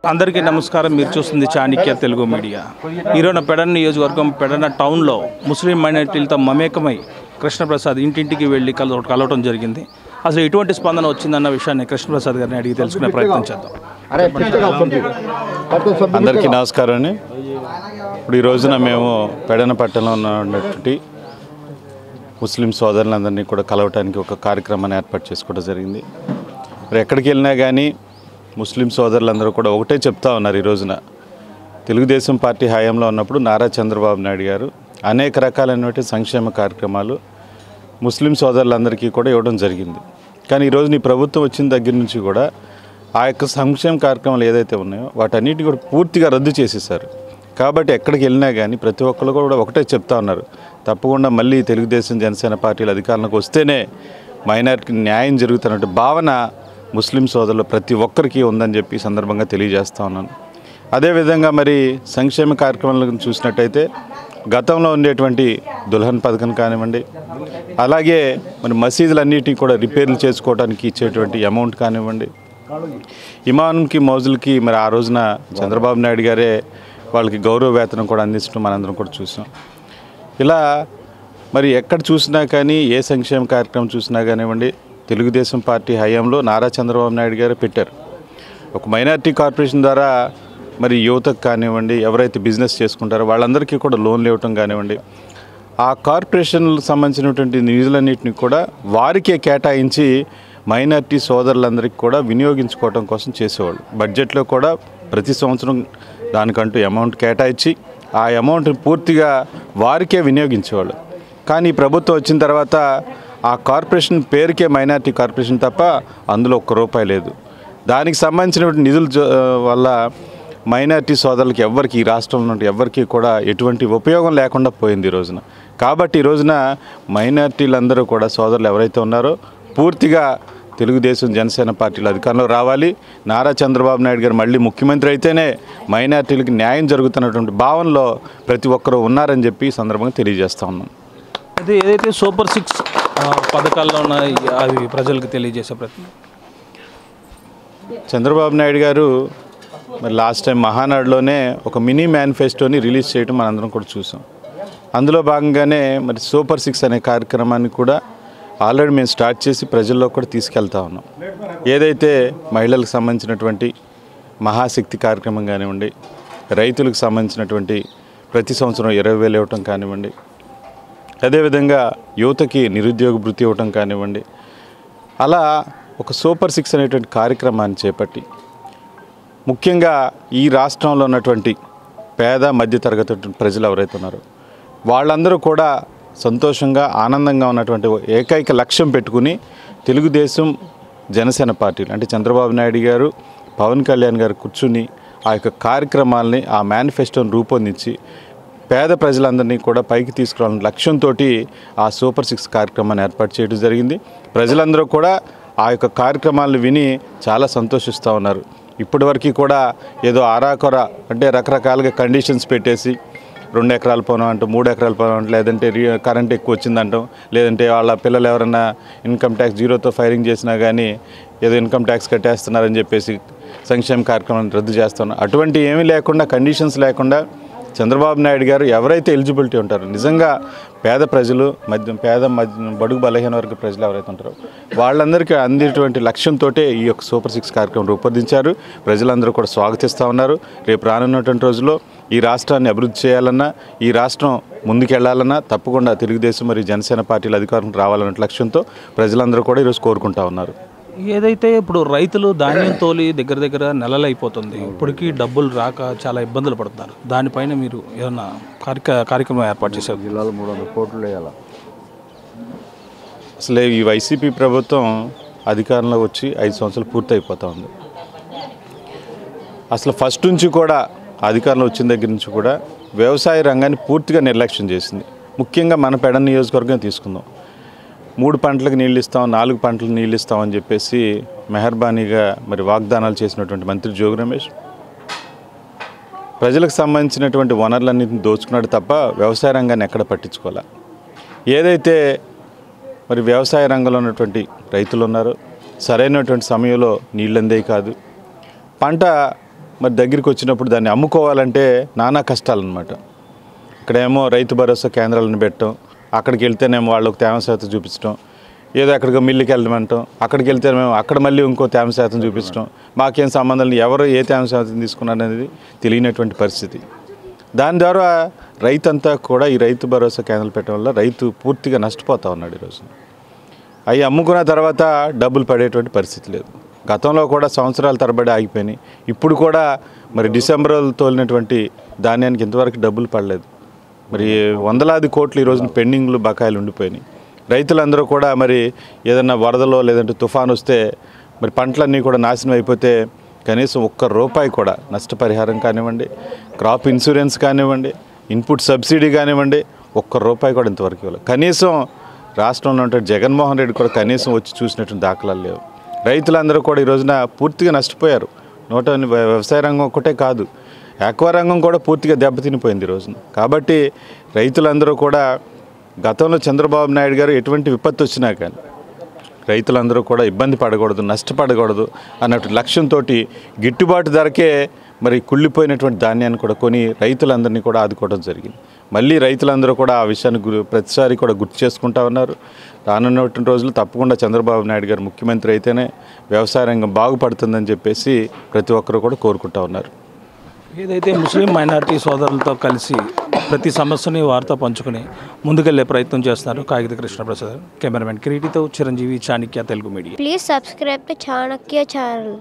అందరికీ నమస్కారం. మీరు చూస్తుంది చాణక్య తెలుగు మీడియా. ఈరోజు పెడన నియోజకవర్గం పెడన టౌన్లో ముస్లిం మైనారిటీలతో మమేకమై కృష్ణప్రసాద్ ఇంటింటికి వెళ్ళి కలవటం జరిగింది. అసలు ఎటువంటి స్పందన వచ్చిందన్న విషయాన్ని కృష్ణప్రసాద్ గారిని అడిగి తెలుసుకునే ప్రయత్నం చేద్దాం. అందరికీ నమస్కారం అండి. ఇప్పుడు ఈ రోజున మేము పెడన పట్టణంలో ఉన్నటువంటి ముస్లిం సోదరులందరినీ కూడా కలవటానికి ఒక కార్యక్రమాన్ని ఏర్పాటు చేసుకోవడం జరిగింది. మరి ఎక్కడికి వెళ్ళినా కానీ ముస్లిం సోదరులందరూ కూడా ఒకటే చెప్తా ఉన్నారు. ఈ రోజున తెలుగుదేశం పార్టీ హయాంలో ఉన్నప్పుడు నారా చంద్రబాబు నాయుడు గారు అనేక రకాలైనటువంటి సంక్షేమ కార్యక్రమాలు ముస్లిం సోదరులందరికీ కూడా ఇవ్వడం జరిగింది. కానీ ఈరోజు నీ ప్రభుత్వం వచ్చిన దగ్గర నుంచి కూడా ఆ యొక్క సంక్షేమ కార్యక్రమాలు ఏదైతే ఉన్నాయో వాటన్నిటిని కూడా పూర్తిగా రద్దు చేసేసారు. కాబట్టి ఎక్కడికి వెళ్ళినా కానీ ప్రతి ఒక్కరు కూడా ఒకటే చెప్తా ఉన్నారు, తప్పకుండా మళ్ళీ తెలుగుదేశం జనసేన పార్టీలు అధికారంలోకి వస్తేనే మైనారిటీకి న్యాయం జరుగుతున్నట్టు భావన ముస్లిం సోదరులు ప్రతి ఒక్కరికి ఉందని చెప్పి సందర్భంగా తెలియజేస్తూ ఉన్నాను. అదేవిధంగా మరి సంక్షేమ కార్యక్రమాలను చూసినట్టయితే గతంలో ఉండేటువంటి దుల్హన్ పథకం కానివ్వండి, అలాగే మరి మసీదులన్నిటినీ కూడా రిపేర్లు చేసుకోవడానికి ఇచ్చేటువంటి అమౌంట్ కానివ్వండి, ఇమాంకి మౌజులకి మరి ఆ రోజున చంద్రబాబు నాయుడు గారే వాళ్ళకి గౌరవ వేతనం కూడా అందించడం మనందరం కూడా చూసాం. ఇలా మరి ఎక్కడ చూసినా కానీ ఏ సంక్షేమ కార్యక్రమం చూసినా కానివ్వండి తెలుగుదేశం పార్టీ హయాంలో నారా చంద్రబాబు నాయుడు గారు పెట్టారు. ఒక మైనారిటీ కార్పొరేషన్ ద్వారా మరి యువతకు కానివ్వండి, ఎవరైతే బిజినెస్ చేసుకుంటారో వాళ్ళందరికీ కూడా లోన్లు ఇవ్వటం కానివ్వండి, ఆ కార్పొరేషన్లకు సంబంధించినటువంటి నిధులన్నింటినీ కూడా వారికే కేటాయించి మైనారిటీ సోదరులందరికీ కూడా వినియోగించుకోవడం కోసం చేసేవాళ్ళు. బడ్జెట్లో కూడా ప్రతి సంవత్సరం దానికంటూ అమౌంట్ కేటాయించి ఆ అమౌంట్ని పూర్తిగా వారికే వినియోగించేవాళ్ళు. కానీ ప్రభుత్వం వచ్చిన తర్వాత ఆ కార్పొరేషన్ పేరుకే మైనారిటీ కార్పొరేషన్ తప్ప అందులో ₹1 లేదు. దానికి సంబంధించినటువంటి నిధుల వల్ల మైనారిటీ సోదరులకి ఎవ్వరికి, ఈ రాష్ట్రంలో ఎవ్వరికి కూడా ఎటువంటి ఉపయోగం లేకుండా పోయింది ఈ రోజున. కాబట్టి ఈ రోజున మైనారిటీలందరూ కూడా సోదరులు ఎవరైతే ఉన్నారో పూర్తిగా తెలుగుదేశం జనసేన పార్టీలు అధికారంలో రావాలి, నారా చంద్రబాబు నాయుడు గారు మళ్ళీ ముఖ్యమంత్రి అయితేనే మైనారిటీలకి న్యాయం జరుగుతున్నటువంటి భావనలో ప్రతి ఒక్కరూ ఉన్నారని చెప్పి ఈ సందర్భంగా తెలియజేస్తా ఉన్నాను. అయితే ఏదైతే సూపర్ 6 పథకాల్లో ఉన్నాయి అవి ప్రజలకు తెలియజేసే ప్రయత్నం. చంద్రబాబు నాయుడు గారు మరి లాస్ట్ టైం మహానాడులోనే ఒక మినీ మేనిఫెస్టోని రిలీజ్ చేయడం మనందరం కూడా చూసాం. అందులో భాగంగానే మరి సూపర్ 6 అనే కార్యక్రమాన్ని కూడా ఆల్రెడీ మేము స్టార్ట్ చేసి ప్రజల్లో కూడా తీసుకెళ్తా ఉన్నాం. ఏదైతే మహిళలకు సంబంధించినటువంటి మహాశక్తి కార్యక్రమం కానివ్వండి, రైతులకు సంబంధించినటువంటి ప్రతి సంవత్సరం 20,000 ఇవ్వటం కానివ్వండి, అదేవిధంగా యువతకి నిరుద్యోగ భృతి ఇవ్వటం కానివ్వండి, అలా ఒక సూపర్ 6 అనేటువంటి కార్యక్రమాన్ని చేపట్టి ముఖ్యంగా ఈ రాష్ట్రంలో ఉన్నటువంటి పేద మధ్యతరగతి ప్రజలు ఎవరైతే ఉన్నారో వాళ్ళందరూ కూడా సంతోషంగా ఆనందంగా ఉన్నటువంటి ఏకైక లక్ష్యం పెట్టుకుని తెలుగుదేశం జనసేన పార్టీలు అంటే చంద్రబాబు నాయుడు గారు, పవన్ కళ్యాణ్ గారు కూర్చుని ఆ యొక్క కార్యక్రమాలని, ఆ మేనిఫెస్టోని రూపొందించి పేద ప్రజలందరినీ కూడా పైకి తీసుకురావాలని లక్ష్యంతో ఆ సూపర్ 6 కార్యక్రమాన్ని ఏర్పాటు చేయడం జరిగింది. ప్రజలందరూ కూడా ఆ యొక్క కార్యక్రమాలను విని చాలా సంతోషిస్తూ ఉన్నారు. ఇప్పటివరకు కూడా ఏదో ఆరాకొర అంటే రకరకాలుగా కండిషన్స్ పెట్టేసి 2 ఎకరాల పొలం అంటాం, 3 ఎకరాల పొలం అంటాం, లేదంటే కరెంట్ ఎక్కువ వచ్చిందంటాం, లేదంటే వాళ్ళ పిల్లలు ఎవరన్నా ఇన్కమ్ ట్యాక్స్ 0తో ఫైరింగ్ చేసినా కానీ ఏదో ఇన్కమ్ ట్యాక్స్ కట్టేస్తున్నారని చెప్పేసి సంక్షేమ కార్యక్రమాన్ని రద్దు చేస్తున్నారు. అటువంటి ఏమీ లేకుండా, కండిషన్స్ లేకుండా చంద్రబాబు నాయుడు గారు ఎవరైతే ఎలిజిబిలిటీ ఉంటారో నిజంగా పేద ప్రజలు, బడుగు బలహీన వర్గ ప్రజలు ఎవరైతే ఉంటారో వాళ్ళందరికీ అందేటువంటి లక్ష్యంతో ఈ యొక్క సూపర్ 6 కార్యక్రమం రూపొందించారు. ప్రజలందరూ కూడా స్వాగతిస్తూ ఉన్నారు. రేపు రానున్నటువంటి రోజుల్లో ఈ రాష్ట్రాన్ని అభివృద్ధి చేయాలన్నా, ఈ రాష్ట్రం ముందుకెళ్లాలన్నా తప్పకుండా తెలుగుదేశం మరియు జనసేన పార్టీలు అధికారం రావాలన్న లక్ష్యంతో ప్రజలందరూ కూడా ఈరోజు కోరుకుంటా ఉన్నారు. ఏదైతే ఇప్పుడు రైతులు ధాన్యం తోలి దగ్గర నెలలు అయిపోతుంది, ఇప్పటికీ డబ్బులు రాక చాలా ఇబ్బందులు పడుతున్నారు. దానిపైన మీరు ఏదన్నా కార్యక్రమం ఏర్పాటు చేశారు? జిల్లాలో 300 కోట్లు వేయాలి. అసలే ఈ వైసీపీ ప్రభుత్వం అధికారంలో వచ్చి 5 సంవత్సరాలు పూర్తయిపోతూ ఉంది. అసలు ఫస్ట్ నుంచి కూడా అధికారంలో వచ్చిన దగ్గర నుంచి కూడా వ్యవసాయ రంగాన్ని పూర్తిగా నిర్లక్ష్యం చేసింది. ముఖ్యంగా మన పెడన నియోజకవర్గం తీసుకుందాం. 3 పంటలకు నీళ్ళు ఇస్తాం, 4 పంటలకు నీళ్ళు ఇస్తామని చెప్పేసి మెహర్బానీగా మరి వాగ్దానాలు చేసినటువంటి మంత్రి జోగి రమేష్ ప్రజలకు సంబంధించినటువంటి వనరులన్నింటినీ దోచుకున్నాడు తప్ప వ్యవసాయ రంగాన్ని ఎక్కడ పట్టించుకోవాలి. ఏదైతే మరి వ్యవసాయ రంగంలో ఉన్నటువంటి రైతులు ఉన్నారో సరైనటువంటి సమయంలో నీళ్ళు అందే కాదు, పంట మరి దగ్గరికి వచ్చినప్పుడు దాన్ని అమ్ముకోవాలంటే నానా కష్టాలన్నమాట. ఇక్కడేమో రైతు భరోసా కేంద్రాలను పెట్టడం, అక్కడికి వెళ్తేనేమో వాళ్ళకి తేమ శాతం చూపించడం, ఏదో అక్కడికి మిల్లుకి వెళ్ళమంటాం, అక్కడికి వెళ్తేనేమో అక్కడ మళ్ళీ ఇంకో తేమ శాతం చూపించడం, మాకేం సంబంధం లేదు, ఎవరు ఏ తేమ శాతం తీసుకున్నారు అనేది తెలియనటువంటి పరిస్థితి. దాని ద్వారా రైతంతా కూడా ఈ రైతు భరోసా కేంద్రాలు పెట్టడం వల్ల రైతు పూర్తిగా నష్టపోతూ ఉన్నాడు. ఈరోజు అవి అమ్ముకున్న తర్వాత డబ్బులు పడేటువంటి పరిస్థితి లేదు. గతంలో కూడా సంవత్సరాల తరబడి ఆగిపోయినాయి. ఇప్పుడు కూడా మరి డిసెంబర్లో తోలినటువంటి ధాన్యానికి ఇంతవరకు డబ్బులు పడలేదు. మరి వందలాది కోట్లు ఈరోజు పెండింగ్లు బకాయిలు ఉండిపోయినాయి. రైతులందరూ కూడా మరి ఏదన్నా వరదలో లేదంటే తుఫాను వస్తే మరి పంటలన్నీ కూడా నాశనం అయిపోతే కనీసం ₹1 కూడా నష్టపరిహారం కానివ్వండి, క్రాప్ ఇన్సూరెన్స్ కానివ్వండి, ఇన్పుట్ సబ్సిడీ కానివ్వండి, ₹1 కూడా ఇంతవరకు ఇవ్వలేదు. కనీసం రాష్ట్రంలో ఉంటే జగన్మోహన్ రెడ్డి కూడా కనీసం వచ్చి చూసినటువంటి దాఖలాలు లేవు. రైతులందరూ కూడా ఈ రోజున పూర్తిగా నష్టపోయారు. వ్యవసాయ రంగం ఒక్కటే కాదు, ఆక్వా రంగం కూడా పూర్తిగా దెబ్బతినిపోయింది ఈ రోజున. కాబట్టి రైతులందరూ కూడా గతంలో చంద్రబాబు నాయుడు గారు ఎటువంటి విపత్తు వచ్చినా కానీ రైతులందరూ కూడా ఇబ్బంది పడకూడదు, నష్టపడకూడదు అన్నట్టు లక్ష్యంతో గిట్టుబాటు ధరకే మరి కుళ్ళిపోయినటువంటి ధాన్యాన్ని కూడా కొని రైతులందరినీ కూడా ఆదుకోవడం జరిగింది. మళ్ళీ రైతులందరూ కూడా ఆ విషయాన్ని ప్రతిసారి కూడా గుర్తు చేసుకుంటా ఉన్నారు. రానున్నటువంటి రోజులు తప్పకుండా చంద్రబాబు నాయుడు గారు ముఖ్యమంత్రి అయితేనే వ్యవసాయ రంగం బాగుపడుతుందని చెప్పేసి ప్రతి ఒక్కరూ కూడా కోరుకుంటా ఉన్నారు. ఏదైతే ముస్లిం మైనారిటీ సోదరులతో కలిసి ప్రతి సమస్యని వారితో పంచుకుని ముందుకెళ్లే ప్రయత్నం చేస్తున్నారు కాగిత కృష్ణప్రసాద్. కెమెరామెన్ కిరీటితో Chiranjeevi, Chanakya Telugu media. Please subscribe to Chanakya channel.